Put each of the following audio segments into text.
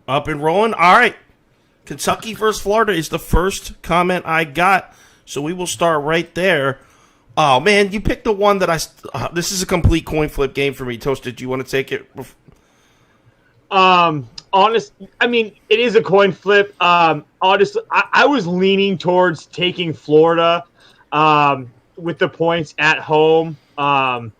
Up and rolling. All right. Kentucky versus Florida is the first comment I got, so we will start right there. Oh, man, you picked the one that this is a complete coin flip game for me. Toasty, do you want to take it? It is a coin flip. Honestly, I was leaning towards taking Florida with the points at home. But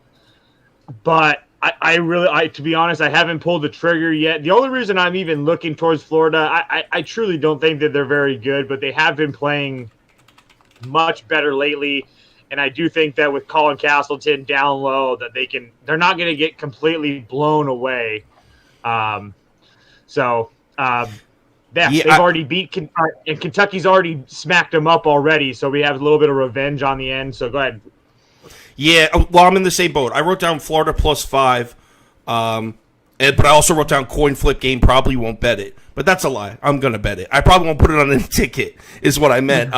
to be honest, I haven't pulled the trigger yet. The only reason I'm even looking towards Florida, I truly don't think that they're very good, but they have been playing much better lately. And I do think that with Colin Castleton down low, that they're not going to get completely blown away. They've already beat, and Kentucky's already smacked them up already. So we have a little bit of revenge on the end. So go ahead. Yeah, well, I'm in the same boat. I wrote down Florida +5, but I also wrote down coin flip game. Probably won't bet it, but that's a lie. I'm gonna bet it. I probably won't put it on a ticket. Is what I meant.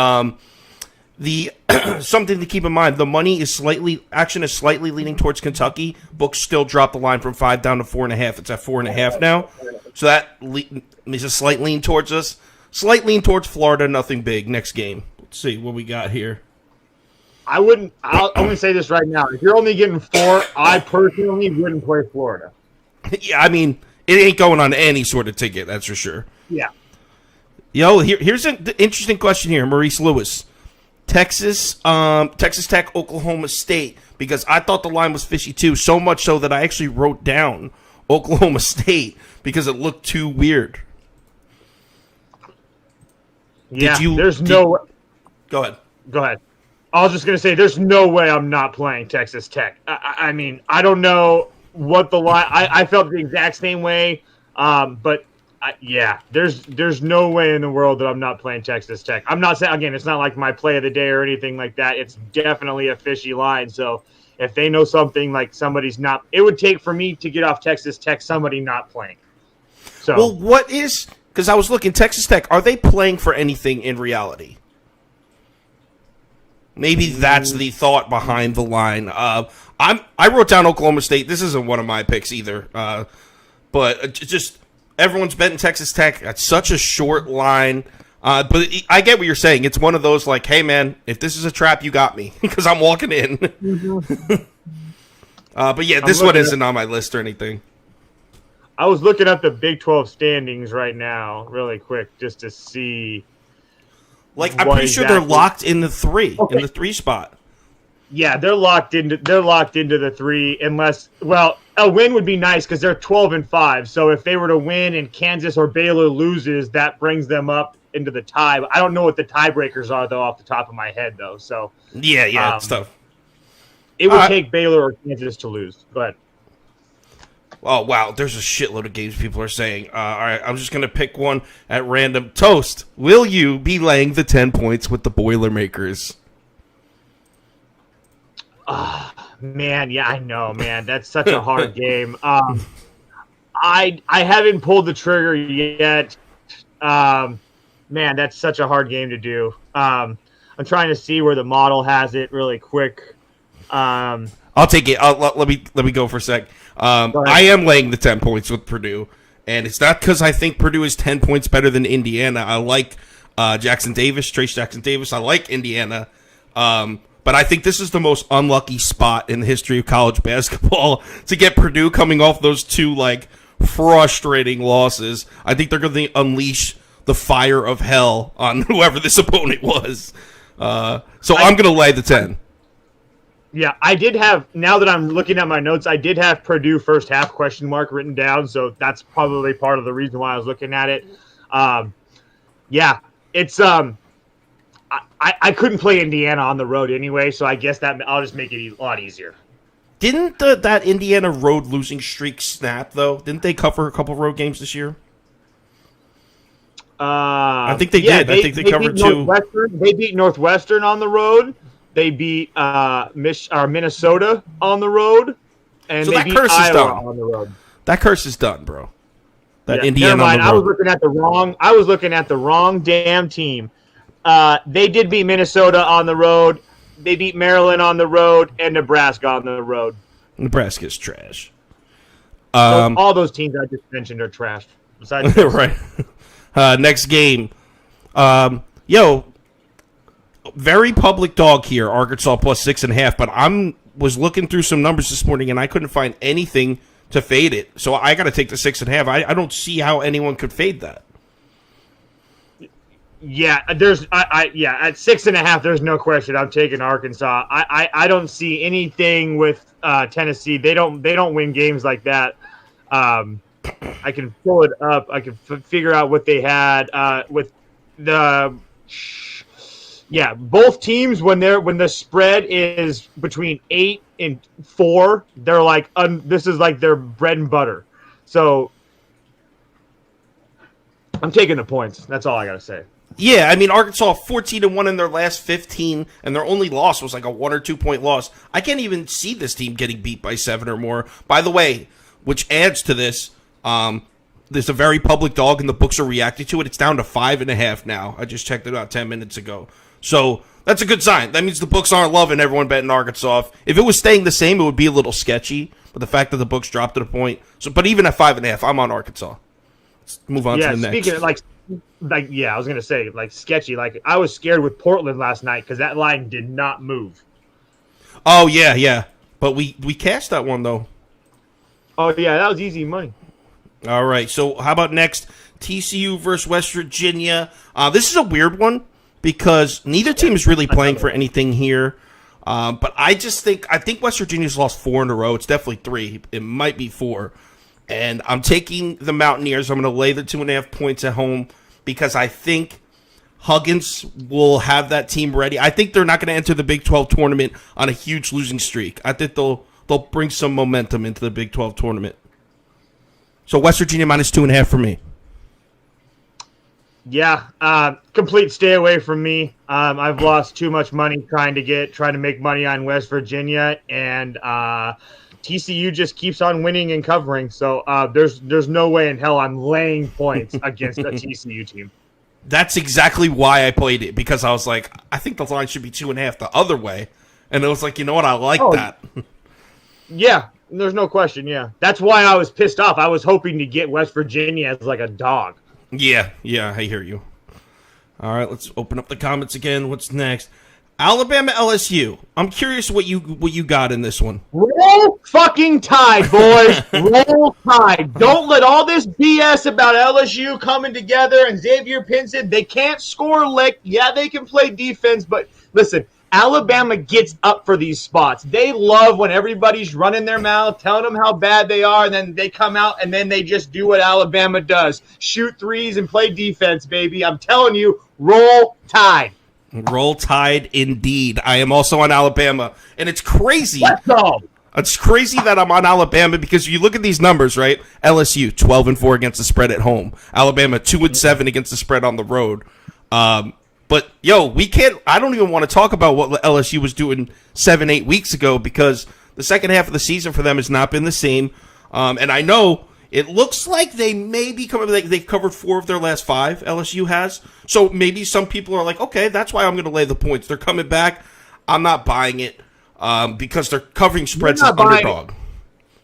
The something to keep in mind: the money is slightly leaning towards Kentucky. Books still dropped the line from 5 down to 4.5. It's at 4.5 now, so that is a slight lean towards us. Slight lean towards Florida. Nothing big. Next game. Let's see what we got here. I'll only say this right now. If you're only getting 4, I personally wouldn't play Florida. Yeah, I mean, it ain't going on any sort of ticket, that's for sure. Yeah. Yo, here's an interesting question here, Maurice Lewis. Texas Tech, Oklahoma State, because I thought the line was fishy too, so much so that I actually wrote down Oklahoma State because it looked too weird. Yeah, Go ahead. Go ahead. I was just going to say, there's no way I'm not playing Texas Tech. I mean, I don't know what the line. I felt the exact same way, there's no way in the world that I'm not playing Texas Tech. I'm not saying, again, it's not like my play of the day or anything like that. It's definitely a fishy line. So if they know something like somebody's not, it would take for me to get off Texas Tech somebody not playing. So well, because I was looking, Texas Tech, are they playing for anything in reality? Maybe that's the thought behind the line. I wrote down Oklahoma State. This isn't one of my picks either. But just everyone's betting Texas Tech at such a short line. But I get what you're saying. It's one of those like, hey, man, if this is a trap, you got me because I'm walking in. But, yeah, this one isn't on my list or anything. I was looking at the Big 12 standings right now really quick just to see. Like, I'm pretty sure they're locked in the 3, in the 3 spot. Yeah, they're locked into the 3 unless, well, a win would be nice because they're 12-5. So if they were to win and Kansas or Baylor loses, that brings them up into the tie. I don't know what the tiebreakers are though off the top of my head though. So yeah, it's tough. It would take Baylor or Kansas to lose, but. Oh, wow, there's a shitload of games people are saying. All right, I'm just going to pick one at random. Toast, will you be laying the 10 points with the Boilermakers? Man, yeah, I know, man. That's such a hard game. I haven't pulled the trigger yet. Man, that's such a hard game to do. I'm trying to see where the model has it really quick. I'll take it. Let me go for a sec. I am laying the 10 points with Purdue, and it's not because I think Purdue is 10 points better than Indiana. I like Trace Jackson Davis. I like Indiana, but I think this is the most unlucky spot in the history of college basketball to get Purdue coming off those 2 like frustrating losses. I think they're going to unleash the fire of hell on whoever this opponent was. So I'm going to lay the 10. Yeah, I did have, now that I'm looking at my notes, I did have Purdue first half ? Written down, so that's probably part of the reason why I was looking at it. Yeah, it's, I couldn't play Indiana on the road anyway, so I guess that I'll just make it a lot easier. Didn't that Indiana road losing streak snap, though? Didn't they cover a couple road games this year? I think they did. I think they covered 2. They beat Northwestern on the road. They beat Minnesota on the road, and so they beat Iowa on the road. That curse is done, bro. Indiana on the road. I was looking at the wrong damn team. They did beat Minnesota on the road. They beat Maryland on the road and Nebraska on the road. Nebraska's trash. So all those teams I just mentioned are trash. Besides this. Right. Next game. Very public dog here, Arkansas plus 6.5, but was looking through some numbers this morning and I couldn't find anything to fade it. So I got to take the 6.5. I don't see how anyone could fade that. Yeah, at 6.5, there's no question. I'm taking Arkansas. I don't see anything with Tennessee. They don't win games like that. I can pull it up. I can figure out what they had with the. Yeah, both teams when the spread is between 8 and 4, they're like this is like their bread and butter. So I'm taking the points. That's all I gotta say. Yeah, I mean Arkansas 14-1 in their last 15, and their only loss was like a 1 or 2 point loss. I can't even see this team getting beat by 7 or more. By the way, which adds to this, there's a very public dog, and the books are reacting to it. It's down to 5.5 now. I just checked it out 10 minutes ago. So that's a good sign. That means the books aren't loving everyone betting Arkansas. If it was staying the same, it would be a little sketchy. But the fact that the books dropped to the point. But even at 5.5, I'm on Arkansas. Let's move on to the next. Speaking of I was gonna say sketchy. Like I was scared with Portland last night because that line did not move. Oh yeah. But we cashed that one though. Oh yeah, that was easy money. All right. So how about next? TCU versus West Virginia. This is a weird one because neither team is really playing for anything here. But I think West Virginia's lost 4 in a row. It's definitely 3. It might be 4. And I'm taking the Mountaineers. I'm going to lay the 2.5 points at home because I think Huggins will have that team ready. I think they're not going to enter the Big 12 tournament on a huge losing streak. I think they'll bring some momentum into the Big 12 tournament. So West Virginia minus 2.5 for me. Yeah, complete stay away from me. I've lost too much money trying to make money on West Virginia, and TCU just keeps on winning and covering. So there's no way in hell I'm laying points against a TCU team. That's exactly why I played it, because I was like, I think the line should be 2.5 the other way, and it was like, you know what, I like that. Yeah, there's no question. Yeah, that's why I was pissed off. I was hoping to get West Virginia as like a dog. Yeah, I hear you. All right, let's open up the comments again. What's next? Alabama LSU. I'm curious what you got in this one. Roll fucking Tide, boys. Roll Tide. Don't let all this BS about LSU coming together and Xavier Pinson. They can't score a lick. Yeah, they can play defense, but listen, Alabama gets up for these spots. They love when everybody's running their mouth, telling them how bad they are, and then they come out and then they just do what Alabama does. Shoot threes and play defense, baby. I'm telling you, roll Tide. Roll Tide indeed. I am also on Alabama, and it's crazy. Let's go. It's crazy that I'm on Alabama because you look at these numbers, right? LSU 12-4 against the spread at home. Alabama 2-7 against the spread on the road. But, we can't – I don't even want to talk about what LSU was doing 7-8 weeks ago because the second half of the season for them has not been the same. And I know it looks like they may be coming – they've covered 4 of their last 5, LSU has. So maybe some people are like, okay, that's why I'm going to lay the points. They're coming back. I'm not buying it because they're covering spreads as underdog.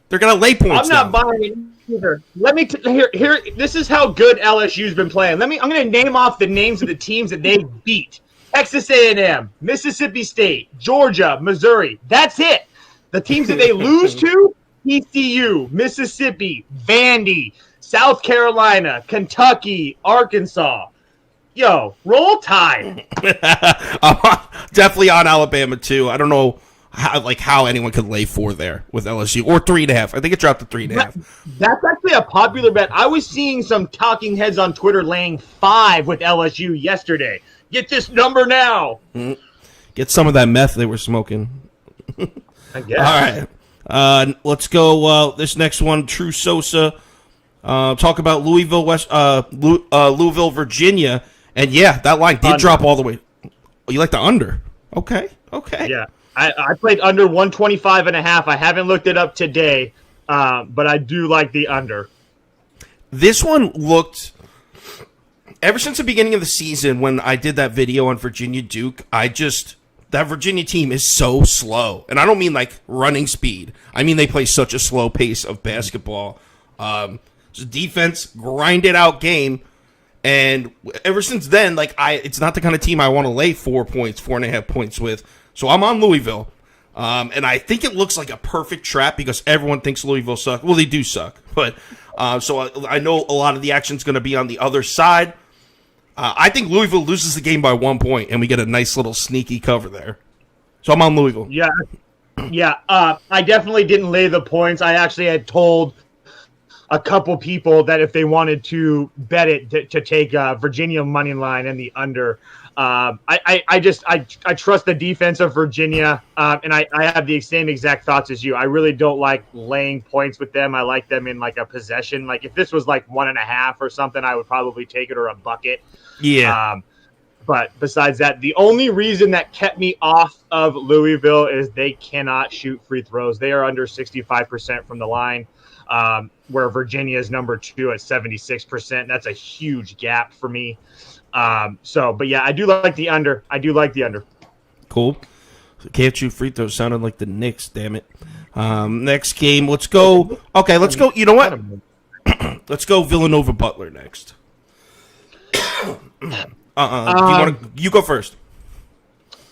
They're going to lay points I'm not buying it either. Let me here. This is how good LSU's been playing. I'm going to name off the names of the teams that they beat: Texas A&M, Mississippi State, Georgia, Missouri. That's it. The teams that they lose to: TCU, Mississippi, Vandy, South Carolina, Kentucky, Arkansas. Roll Tide. I'm definitely on Alabama too. I don't know how anyone could lay 4 there with LSU or 3.5. I think it dropped to 3.5. That's actually a popular bet. I was seeing some talking heads on Twitter laying 5 with LSU yesterday. Get this number now. Get some of that meth they were smoking. I guess. All right. Let's go. This next one, True Sosa. Talk about Louisville, Louisville, Virginia. And yeah, that line did drop all the way. Oh, you like the under? Okay. Yeah. I played under 125.5. I haven't looked it up today, but I do like the under. This one looked, ever since the beginning of the season when I did that video on Virginia Duke, that Virginia team is so slow. And I don't mean like running speed. I mean they play such a slow pace of basketball. It's a defense, grinded out game. And ever since then, it's not the kind of team I want to lay 4 points, 4.5 points with. So I'm on Louisville. And I think it looks like a perfect trap because everyone thinks Louisville suck. Well, they do suck. But so I know a lot of the action's going to be on the other side. I think Louisville loses the game by 1 point, and we get a nice little sneaky cover there. So I'm on Louisville. Yeah. I definitely didn't lay the points. I actually had told a couple people that if they wanted to bet it to take Virginia money line and the under. I trust the defense of Virginia, and I have the same exact thoughts as you. I really don't like laying points with them. I like them in like a possession. Like if this was like 1.5 or something, I would probably take it, or a bucket. Yeah. But besides that, the only reason that kept me off of Louisville is they cannot shoot free throws. They are under 65% from the line, where Virginia is number 2 at 76%. That's a huge gap for me. But yeah, I do like the under. Cool. Can't shoot free throws sounded like the Knicks, damn it. Next game, let's go. Okay, let's go. You know what? Let's go Villanova Butler next. You go first.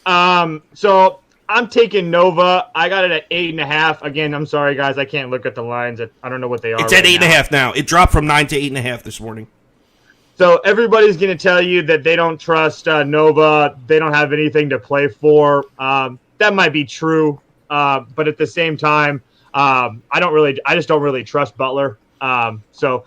So I'm taking Nova. I got it at 8.5. Again, I'm sorry guys, I can't look at the lines. I don't know what they are. It's at 8.5 now. It dropped from 9 to 8.5 this morning. So everybody's going to tell you that they don't trust Nova. They don't have anything to play for. That might be true, but at the same time, I just don't really trust Butler. So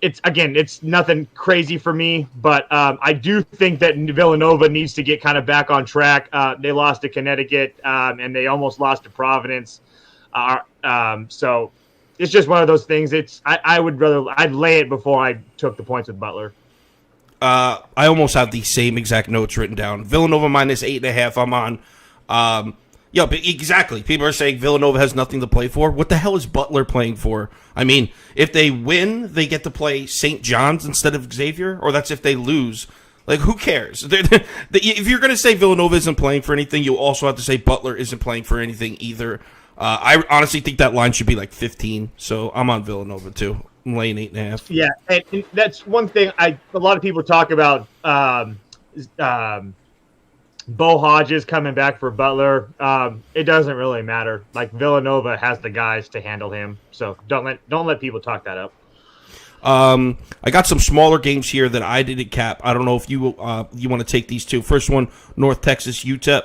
it's nothing crazy for me, but I do think that Villanova needs to get kind of back on track. They lost to Connecticut, and they almost lost to Providence. So it's just one of those things. I'd lay it before I took the points with Butler. I almost have the same exact notes written down. Villanova minus 8.5. I'm on. But exactly. People are saying Villanova has nothing to play for. What the hell is Butler playing for? I mean, if they win, they get to play St. John's instead of Xavier, or that's if they lose. Like, who cares? If you're going to say Villanova isn't playing for anything, you also have to say Butler isn't playing for anything either. I honestly think that line should be like 15, so I'm on Villanova too. I'm laying 8.5. Yeah, and that's one thing a lot of people talk about. Bo Hodges coming back for Butler. It doesn't really matter. Like Villanova has the guys to handle him, so don't let people talk that up. I got some smaller games here that I didn't cap. I don't know if you want to take these two. First one, North Texas UTEP.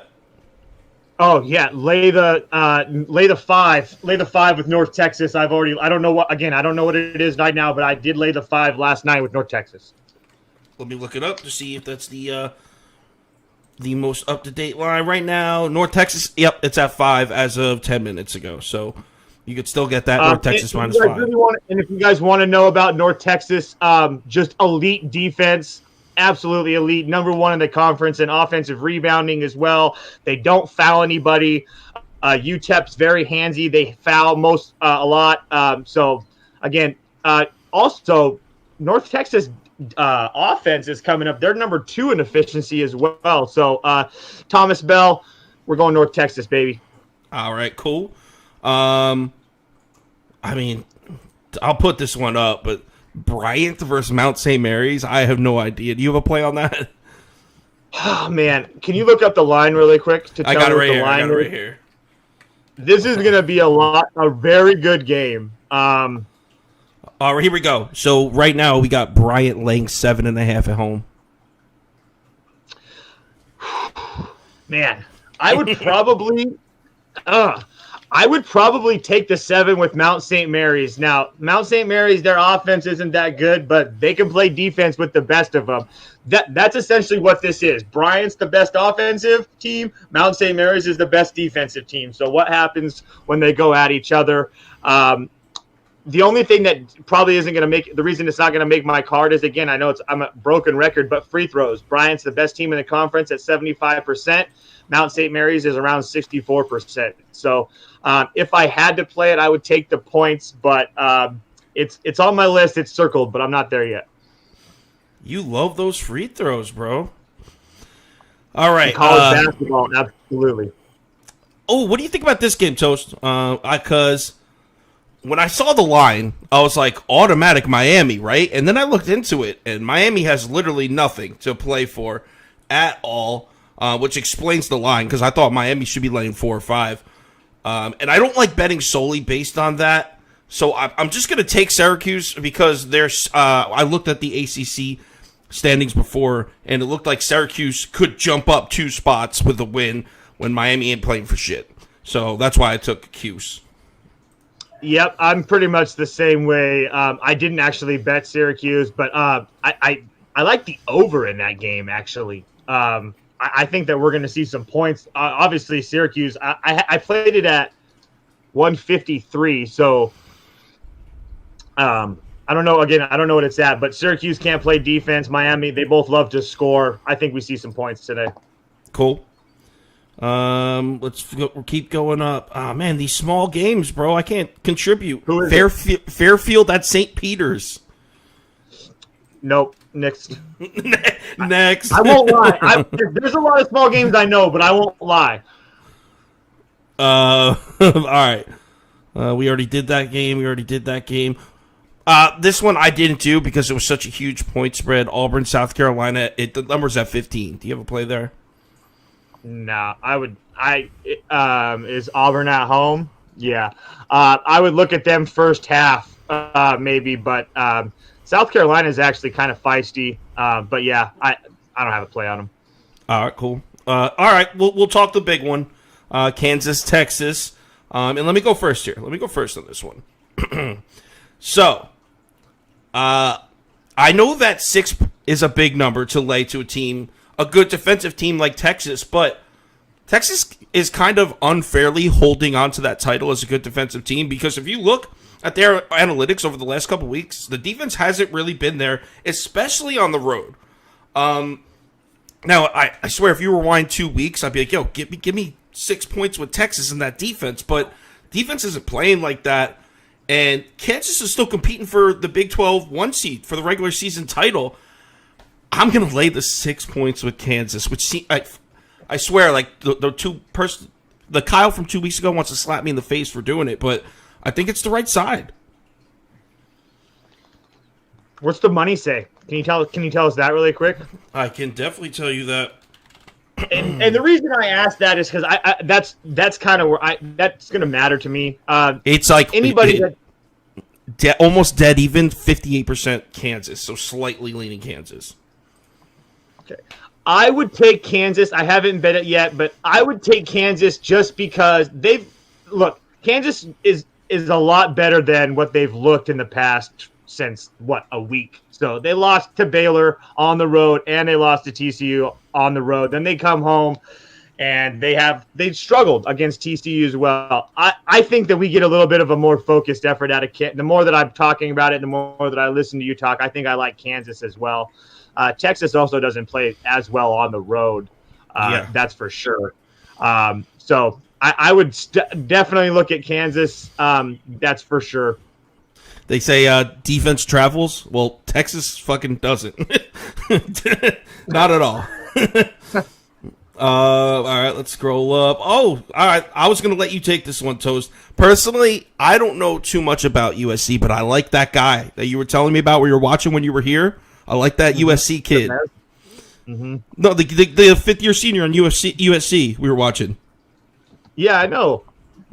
Oh yeah, lay the 5. Lay the 5 with North Texas. I don't know what it is right now, but I did lay the 5 last night with North Texas. Let me look it up to see if that's the most up-to-date line right now. North Texas, yep, it's at 5 as of 10 minutes ago. So you could still get that North Texas minus 5. And if you guys want to know about North Texas, just elite defense, absolutely elite. Number 1 in the conference in offensive rebounding as well. They don't foul anybody. UTEP's very handsy. They foul a lot. So again, also North Texas offense is coming up. They're number 2 in efficiency as well. So Thomas Bell, we're going North Texas, baby. All right, cool. I mean, I'll put this one up, but Bryant versus Mount St. Mary's, I have no idea. Do you have a play on that? Oh man, can you look up the line really quick to tell me what the line is? I got it right here. This is going to be a very good game. All right, here we go. So right now we got Bryant laying 7.5 at home. Man, I would probably take the 7 with Mount St. Mary's. Now, Mount St. Mary's, their offense isn't that good, but they can play defense with the best of them. That's essentially what this is. Bryant's the best offensive team. Mount St. Mary's is the best defensive team. So what happens when they go at each other? The only thing that probably isn't going to make – the reason it's not going to make my card is, again, I'm a broken record, but free throws. Bryant's the best team in the conference at 75%. Mount St. Mary's is around 64%. So if I had to play it, I would take the points, but it's on my list. It's circled, but I'm not there yet. You love those free throws, bro. All right. College basketball, absolutely. Oh, what do you think about this game, Toast? Because when I saw the line, I was like, automatic Miami, right? And then I looked into it, and Miami has literally nothing to play for at all, which explains the line, because I thought Miami should be laying 4 or 5. And I don't like betting solely based on that. So I'm just going to take Syracuse because there's. I looked at the ACC standings before, and it looked like Syracuse could jump up 2 spots with a win when Miami ain't playing for shit. So that's why I took Cuse. Yep, I'm pretty much the same way. I didn't actually bet Syracuse, but I like the over in that game, actually. I think that we're going to see some points. Obviously, Syracuse, I played it at 153, so I don't know. Again, I don't know what it's at, but Syracuse can't play defense. Miami, they both love to score. I think we see some points today. Cool. Let's keep going up. Ah, man, these small games, bro. I can't contribute. Who is Fairfield at St. Peter's. Nope. Next. Next. I won't lie. There's a lot of small games I know, but I won't lie. All right. We already did that game. This one I didn't do because it was such a huge point spread. Auburn, South Carolina. The number's at 15. Do you have a play there? No, I would. Is Auburn at home? Yeah, I would look at them first half, maybe, but South Carolina is actually kind of feisty. But yeah, I don't have a play on them. All right, cool. All right, we'll talk the big one, Kansas, Texas, and let me go first here. Let me go first on this one. So, I know that 6 is a big number to lay to a team. A good defensive team like Texas, but Texas is kind of unfairly holding on to that title as a good defensive team because if you look at their analytics over the last couple weeks, the defense hasn't really been there, especially on the road. Now, I swear, if you rewind 2 weeks, I'd be like, yo, give me 6 points with Texas in that defense, but defense isn't playing like that, and Kansas is still competing for the Big 12 1 seed for the regular season title. I'm going to lay the 6 points with Kansas, which I swear, like the Kyle from 2 weeks ago wants to slap me in the face for doing it, but I think it's the right side. What's the money say? Can you tell us that really quick? I can definitely tell you that. And the reason I asked that is because that's kind of where that's going to matter to me. It's like anybody almost dead even, 58% Kansas, so slightly leaning Kansas. Okay. I would take Kansas. I haven't bet it yet, but I would take Kansas just because Kansas is a lot better than what they've looked in the past since a week. So they lost to Baylor on the road and they lost to TCU on the road. Then they come home and they struggled against TCU as well. I think that we get a little bit of a more focused effort out of Kent. The more that I'm talking about it, the more that I listen to you talk, I think I like Kansas as well. Texas also doesn't play as well on the road. That's for sure. So I would definitely look at Kansas. That's for sure. They say defense travels. Well, Texas fucking doesn't. Not at all. All right, let's scroll up. Oh, all right. I was going to let you take this one, Toast. Personally, I don't know too much about USC, but I like that guy that you were telling me about where you're watching when you were here. I like that USC kid. Mm-hmm. No, the fifth-year senior on USC we were watching. Yeah, I know.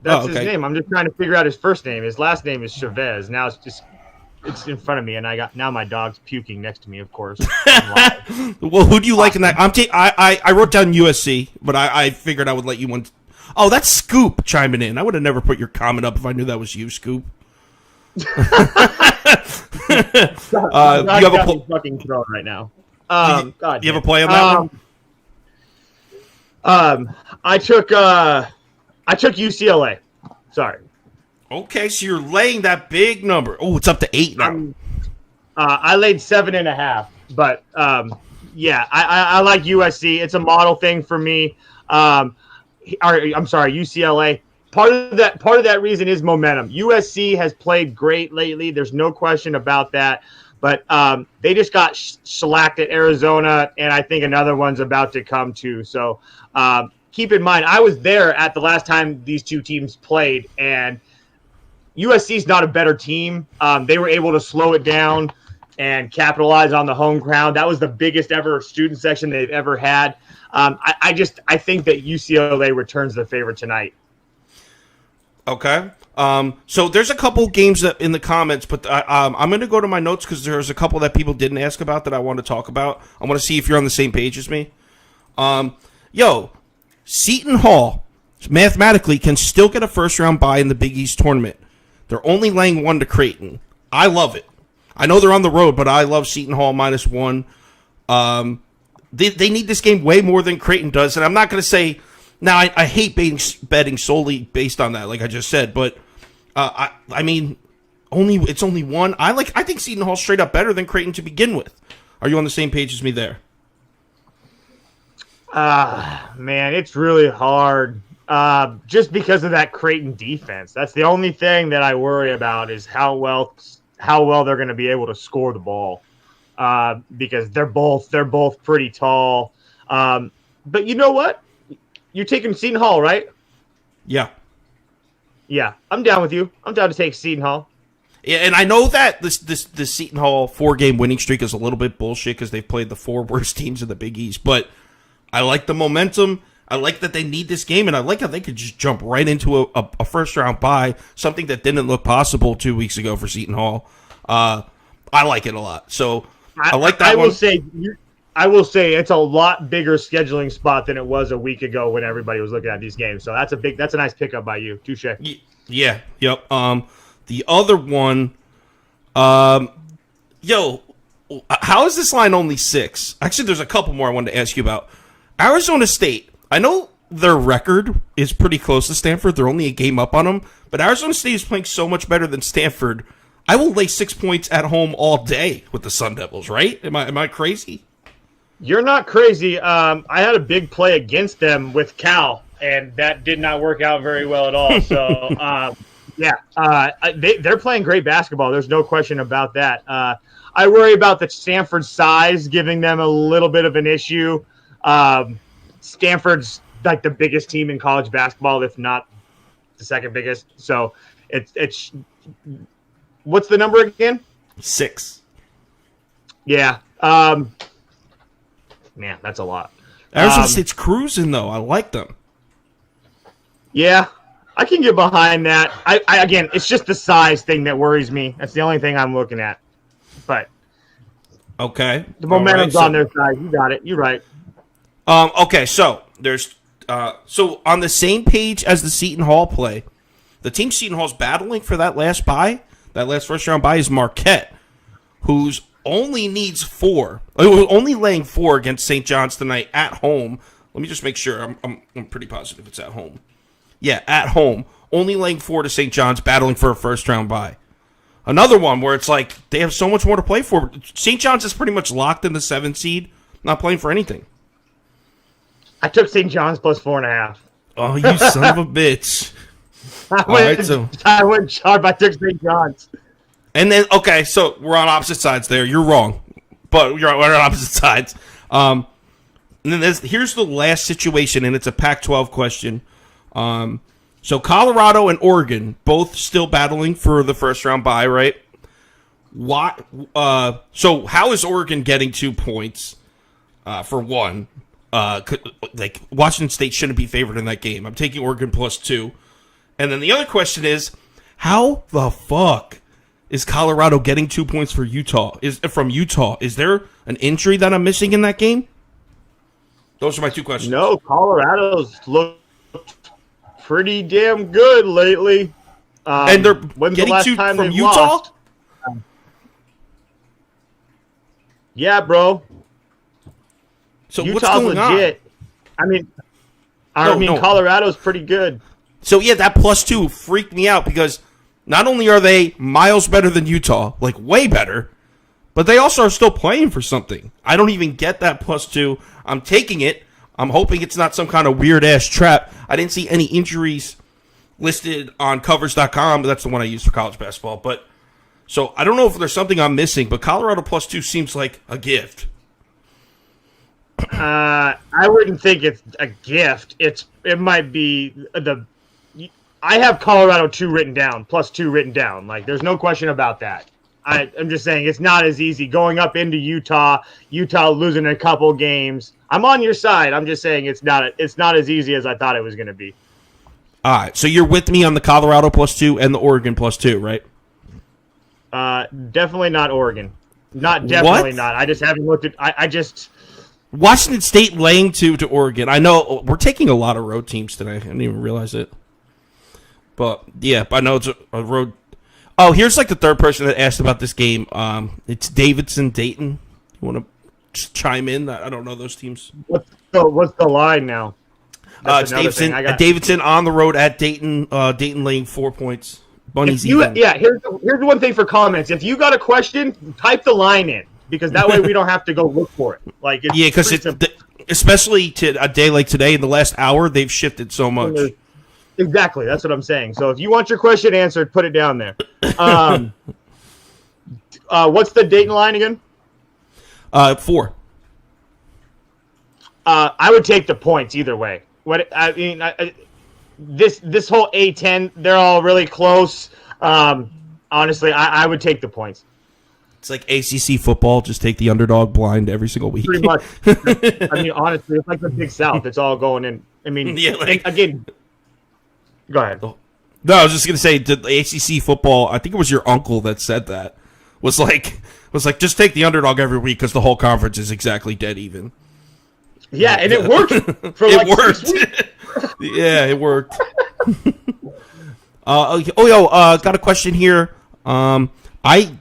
That's okay. His name. I'm just trying to figure out his first name. His last name is Chavez. Now it's in front of me, and now my dog's puking next to me, of course. Well, who do you like in that? I wrote down USC, but I figured I would let you one. Oh, that's Scoop chiming in. I would have never put your comment up if I knew that was you, Scoop. You have a fucking throne right now. God, you have a play on that one? I took UCLA. Sorry. Okay, so you're laying that big number. Oh, it's up to 8 now. I laid 7.5, but yeah, I like USC. It's a model thing for me. I'm sorry, UCLA. Part of that reason is momentum. USC has played great lately. There's no question about that. But they just got shellacked at Arizona, and I think another one's about to come too. So keep in mind, I was there at the last time these two teams played, and USC's not a better team. They were able to slow it down and capitalize on the home crowd. That was the biggest ever student section they've ever had. I think that UCLA returns the favor tonight. Okay. So there's a couple games that in the comments, but I'm going to go to my notes because there's a couple that people didn't ask about that I want to talk about. I want to see if you're on the same page as me. Seton Hall mathematically can still get a first-round bye in the Big East tournament. They're only laying 1 to Creighton. I love it. I know they're on the road, but I love Seton Hall -1. They need this game way more than Creighton does, and I'm not going to say now. I hate betting solely based on that, like I just said, but I mean, it's only 1. I think Seton Hall's straight up better than Creighton to begin with. Are you on the same page as me there? Man, it's really hard. Just because of that Creighton defense. That's the only thing that I worry about is how well they're going to be able to score the ball. Because they're both pretty tall. But you know what? You're taking Seton Hall, right? Yeah. Yeah, I'm down with you. I'm down to take Seton Hall. Yeah, and I know that this Seton Hall 4-game winning streak is a little bit bullshit because they've played the 4 worst teams in the Big East, but I like the momentum. I like that they need this game, and I like how they could just jump right into a first-round bye, something that didn't look possible 2 weeks ago for Seton Hall. I like it a lot. So I like that one. I will say it's a lot bigger scheduling spot than it was a week ago when everybody was looking at these games. So that's a nice pickup by you. Touche. Yeah. Yep. The other one, how is this line only 6? Actually, there's a couple more I wanted to ask you about. Arizona State. I know their record is pretty close to Stanford. They're only a game up on them, but Arizona State is playing so much better than Stanford. I will lay 6 points at home all day with the Sun Devils. Right? Am I crazy? You're not crazy. I had a big play against them with Cal, and that did not work out very well at all. So, they're playing great basketball. There's no question about that. I worry about the Stanford size giving them a little bit of an issue. Stanford's like the biggest team in college basketball, if not the second biggest. So, it's what's the number again? 6. Yeah. Man, that's a lot. Arizona State's cruising, though. I like them. Yeah, I can get behind that. I again, it's just the size thing that worries me. That's the only thing I'm looking at. But okay, the momentum's on their side. You got it. You're right. Okay, so there's so on the same page as the Seton Hall play, the team Seton Hall's battling for that last bye, that last first round bye is Marquette, who's only needs 4. Only laying 4 against St. John's tonight at home. Let me just make sure. I'm pretty positive it's at home. Yeah, at home. Only laying 4 to St. John's, battling for a first-round bye. Another one where it's like they have so much more to play for. St. John's is pretty much locked in the 7 seed, not playing for anything. I took St. John's plus 4.5. Oh, you son of a bitch. I went sharp. I took St. John's. And then, okay, so we're on opposite sides there. You're wrong, but we're on opposite sides. And then here's the last situation, and it's a Pac-12 question. So Colorado and Oregon both still battling for the first round bye, right? Why? So how is Oregon getting 2 points? For one, like Washington State shouldn't be favored in that game. I'm taking Oregon plus 2. And then the other question is, how the fuck is Colorado getting 2 points for Utah? From Utah? Is there an injury that I'm missing in that game? Those are my 2 questions. No, Colorado's looked pretty damn good lately. And they're getting 2 from Utah? Lost? Yeah, bro. So Utah's what's going legit. on? I mean, Colorado's pretty good. So yeah, that plus 2 freaked me out because not only are they miles better than Utah, like way better, but they also are still playing for something. I don't even get that plus 2. I'm taking it. I'm hoping it's not some kind of weird-ass trap. I didn't see any injuries listed on covers.com, but that's the one I use for college basketball. But so I don't know if there's something I'm missing, but Colorado plus 2 seems like a gift. I wouldn't think it's a gift. It might be I have Colorado 2 written down, +2 written down. Like, there's no question about that. I'm just saying it's not as easy going up into Utah losing a couple games. I'm on your side. I'm just saying it's not as easy as I thought it was going to be. All right, so you're with me on the Colorado +2 and the Oregon +2, right? Definitely not Oregon. Definitely not. I just haven't looked at. I just Washington State laying 2 to Oregon. I know we're taking a lot of road teams today. I didn't even realize it. But yeah, I know it's a road. Oh, here's like the third person that asked about this game. It's Davidson Dayton. You want to just chime in? I don't know those teams. What's the line now? It's Davidson on the road at Dayton. Dayton laying 4 points. Bunnies even. Yeah, here's the one thing for comments. If you got a question, type the line in because that way we don't have to go look for it. Like because especially to a day like today, in the last hour, they've shifted so much. Exactly, that's what I'm saying. So if you want your question answered, put it down there. What's the Dayton line again? 4. I would take the points either way. This whole A10, they're all really close. Honestly, I would take the points. It's like ACC football. Just take the underdog blind every single week. Pretty much. I mean, honestly, it's like the Big South. It's all going in. I mean, again. Go ahead. No, I was just gonna say the ACC football. I think it was your uncle that said that. Was like just take the underdog every week because the whole conference is exactly dead even. Yeah, and it worked. It worked. Yeah, it worked. Got a question here. I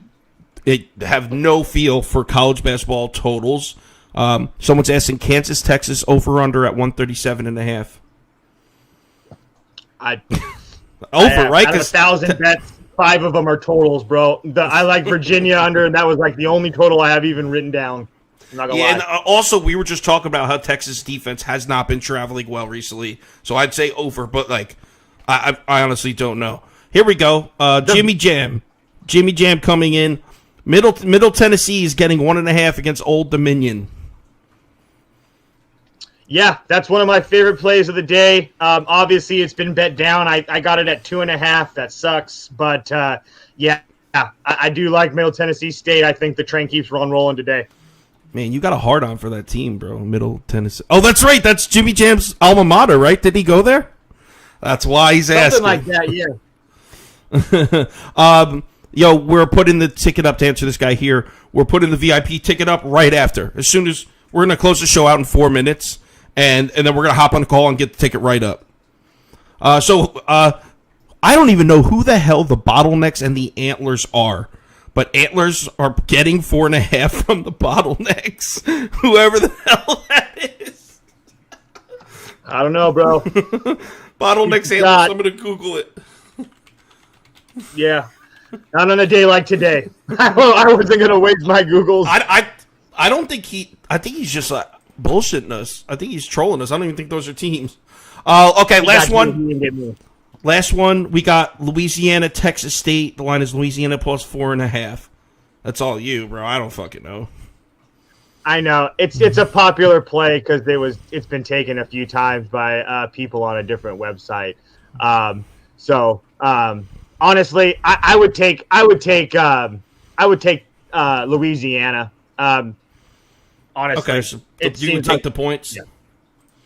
have no feel for college basketball totals. Someone's asking Kansas, Texas over under at 137.5. Right? Out of 1,000 bets, 5 of them are totals, bro. I like Virginia under, and that was like the only total I have even written down. I'm not gonna lie. And also we were just talking about how Texas defense has not been traveling well recently, so I'd say over. But like, I honestly don't know. Here we go. Jimmy Jam coming in. Middle Tennessee is getting 1.5 against Old Dominion. Yeah, that's one of my favorite plays of the day. Obviously, it's been bet down. I got it at 2.5. That sucks. But, yeah, I do like Middle Tennessee State. I think the train keeps rolling today. Man, you got a hard on for that team, bro. Middle Tennessee. Oh, that's right. That's Jimmy Jam's alma mater, right? Did he go there? That's why he's asking. Something like that, yeah. We're putting the ticket up to answer this guy here. We're putting the VIP ticket up right after. As soon as we're going to close the show out in 4 minutes. And then we're going to hop on the call and get the ticket right up. I don't even know who the hell the bottlenecks and the antlers are. But antlers are getting 4.5 from the bottlenecks. Whoever the hell that is. I don't know, bro. Bottlenecks antlers. I'm going to Google it. Yeah. Not on a day like today. I wasn't going to waste my Googles. I don't think I think he's just like bullshitting us. I think he's trolling us. I don't even think those are teams. Okay, last one. Last one. We got Louisiana, Texas State. The line is Louisiana +4.5. That's all you, bro. I don't fucking know. I know it's a popular play because it's been taken a few times by people on a different website. Honestly, I would take Louisiana. Honestly, okay, so you would take the points.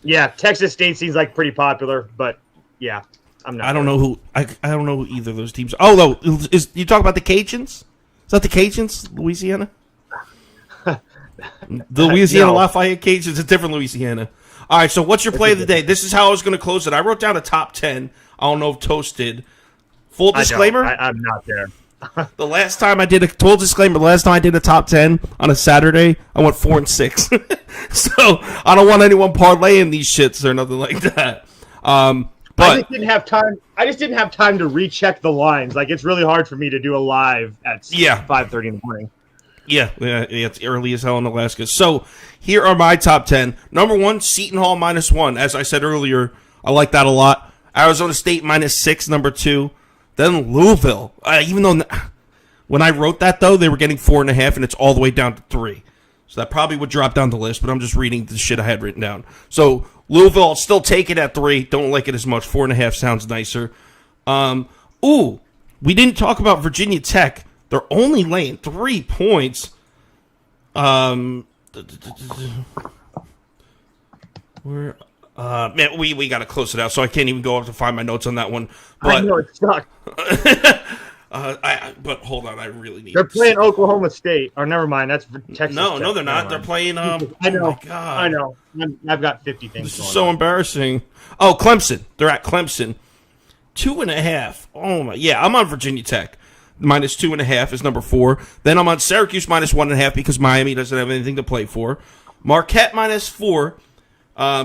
Yeah, Texas State seems like pretty popular, but yeah, I'm not. I don't know who either of those teams. Oh, no, you talk about the Cajuns? Is that the Cajuns, Louisiana? The Louisiana Lafayette Cajuns, a different Louisiana. All right, so what's your play of the day? This is how I was going to close it. I wrote down a top 10. I don't know if Toast did. Full disclaimer. I'm not there. The last time I did a top 10 on a Saturday, I went 4 and 6. So I don't want anyone parlaying these shits or nothing like that. But I just didn't have time. I just didn't have time to recheck the lines. Like it's really hard for me to do a live at 5:30 in the morning. Yeah, it's early as hell in Alaska. So here are my top 10. Number 1, Seton Hall -1. As I said earlier, I like that a lot. Arizona State -6. Number 2. Then Louisville. Even though when I wrote that, though, they were getting 4.5, and it's all the way down to 3. So that probably would drop down the list, but I'm just reading the shit I had written down. So Louisville, I'll still take it at 3. Don't like it as much. 4.5 sounds nicer. Ooh, we didn't talk about Virginia Tech. They're only laying 3 points. Man, we got to close it out, so I can't even go up to find my notes on that one. But, I know it sucks. But hold on, I really need. They're playing Oklahoma State. Or never mind, that's Texas. No, Tech. they're not. They're playing. I know. Oh my God. I know. I've got 50 things. This is so embarrassing. Oh, Clemson. They're at Clemson. 2.5. Oh my. Yeah, I'm on Virginia Tech. Minus 2.5 is number 4. Then I'm on Syracuse minus 1.5 because Miami doesn't have anything to play for. Marquette minus 4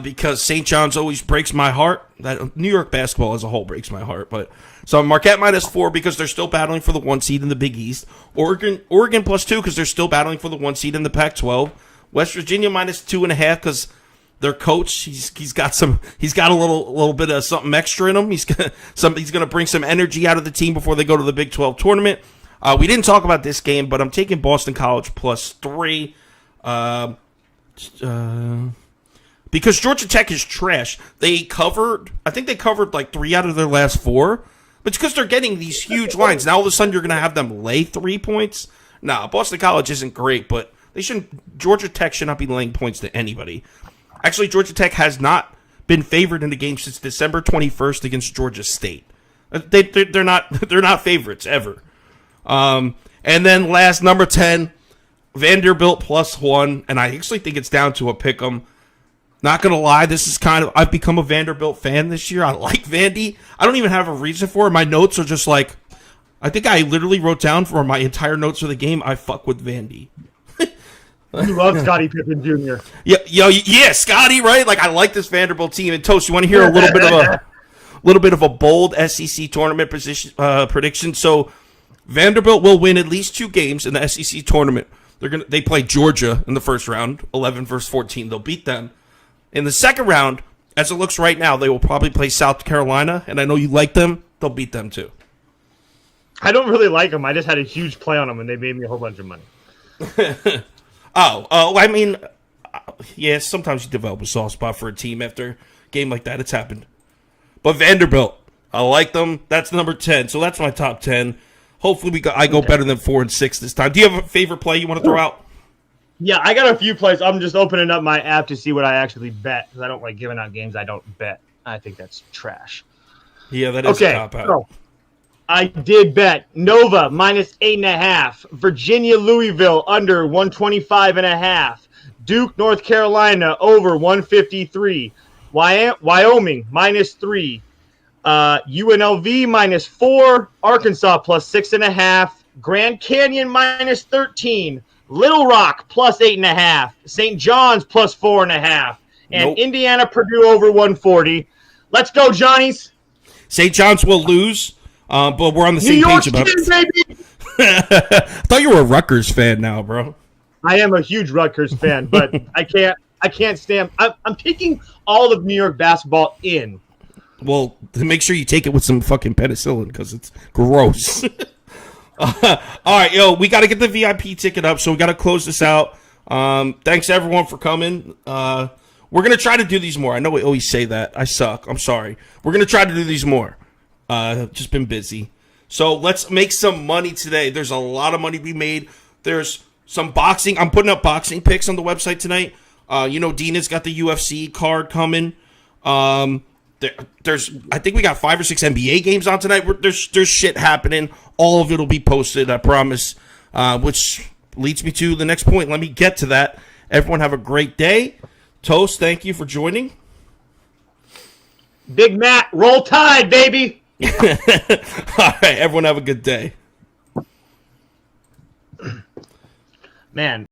because St. John's always breaks my heart. That New York basketball as a whole breaks my heart. But so Marquette minus 4 because they're still battling for the 1 seed in the Big East. Oregon plus 2 because they're still battling for the 1 seed in the Pac-12. West Virginia minus 2.5 because their coach, he's got a little bit of something extra in him. He's gonna bring some energy out of the team before they go to the Big 12 tournament. We didn't talk about this game, but I'm taking Boston College plus 3 because Georgia Tech is trash. I think they covered like 3 out of their last 4, but it's because they're getting these huge lines. Now all of a sudden you're gonna have them lay 3 points. Nah, Boston College isn't great, but Georgia Tech should not be laying points to anybody. Actually, Georgia Tech has not been favored in the game since December 21st against Georgia State. They're not favorites ever. And then last, number 10, Vanderbilt plus 1, and I actually think it's down to a pick 'em. Not gonna lie, I've become a Vanderbilt fan this year. I like Vandy. I don't even have a reason for it. My notes are just like, I think I literally wrote down for my entire notes for the game, I fuck with Vandy. You love Scottie Pippen Jr. Yeah, Scotty, right? Like I like this Vanderbilt team. And Toast, you want to hear a little bit of a bold SEC tournament prediction? So Vanderbilt will win at least 2 games in the SEC tournament. They play Georgia in the first round, 11 versus 14. They'll beat them. In the second round, as it looks right now, they will probably play South Carolina, and I know you like them. They'll beat them too. I don't really like them. I just had a huge play on them, and they made me a whole bunch of money. I mean, yeah, sometimes you develop a soft spot for a team after a game like that. It's happened. But Vanderbilt, I like them. That's number 10. So that's my top 10. Hopefully I go better than 4 and 6 this time. Do you have a favorite play you want to throw out? Yeah, I got a few plays. I'm just opening up my app to see what I actually bet because I don't like giving out games I don't bet. I think that's trash. Yeah, that is a cop out. So I did bet Nova minus 8.5, Virginia Louisville under 125.5, Duke North Carolina over 153, Wyoming minus 3, UNLV minus 4, Arkansas plus 6.5, Grand Canyon minus 13, Little Rock plus 8.5, St. John's plus 4.5, and Indiana Purdue over 140. Let's go, Johnnies. St. John's will lose. But we're on the same page about it. Baby. I thought you were a Rutgers fan now, bro. I am a huge Rutgers fan, but I can't stand. I'm taking all of New York basketball in. Well, make sure you take it with some fucking penicillin because it's gross. All right, we got to get the VIP ticket up, so we got to close this out. Thanks everyone for coming. We're gonna try to do these more. I know we always say that. I suck. I'm sorry. We're gonna try to do these more. Just been busy. So let's make some money today. There's a lot of money to be made. There's some boxing. I'm putting up boxing picks on the website tonight. Dina's got the UFC card coming. There's I think we got 5 or 6 NBA games on tonight. There's shit happening. All of it will be posted, I promise. Which leads me to the next point. Let me get to that. Everyone have a great day. Toast, thank you for joining. Big Matt, roll Tide, baby. All right, everyone have a good day. Man.